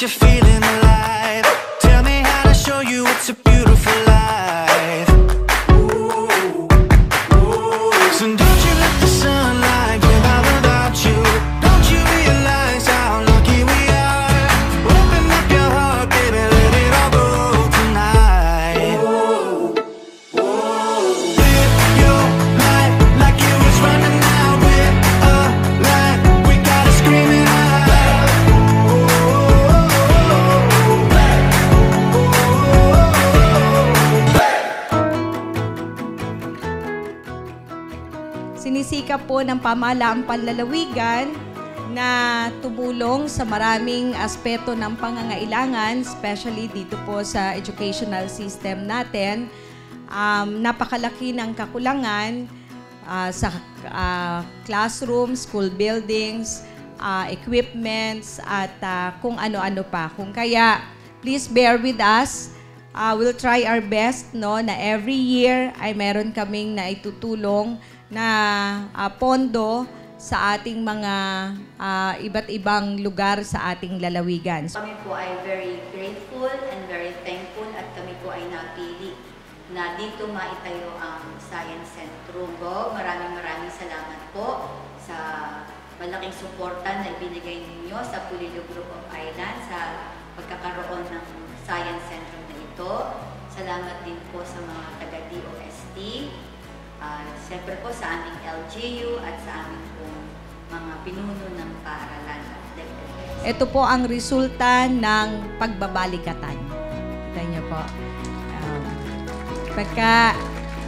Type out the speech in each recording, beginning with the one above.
you're feeling alive. Tell me how to show you it's a beautiful life. So don't you let the sunlight get out without you. Don't you realize how lucky we are? Open up your heart, baby, let it all go tonight. Live your life like it was running out with a light. We gotta scream it out. Sinisikap po ng pamahalaang panlalawigan na tumulong sa maraming aspeto ng pangangailangan, especially dito po sa educational system natin. Napakalaki ng kakulangan sa classrooms, school buildings, equipments, at kung ano-ano pa. Kung kaya, please bear with us. We'll try our best no, na every year ay meron kaming naitutulong na pondo sa ating mga iba't ibang lugar sa ating lalawigan. Kami po ay very grateful and very thankful at kami po ay napili na dito maitayo ang Science Centrum. Maraming salamat po sa malaking suporta na ibinigay ninyo sa Pulilo Group of Islands sa pagkakaroon ng Science Centrum na ito. Salamat din po sa mga taga-DOST. Siyempre po sa aming LGU at sa aming pong mga pinuno ng paaralan. Ito po ang resulta ng pagbabalikatan. Kita niyo po. Pagka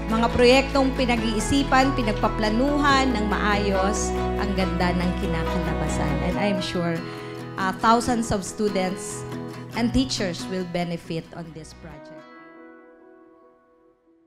mga proyektong pinag-iisipan, pinagpaplanuhan ng maayos, ang ganda ng kinakalabasan. And I'm sure thousands of students and teachers will benefit on this project.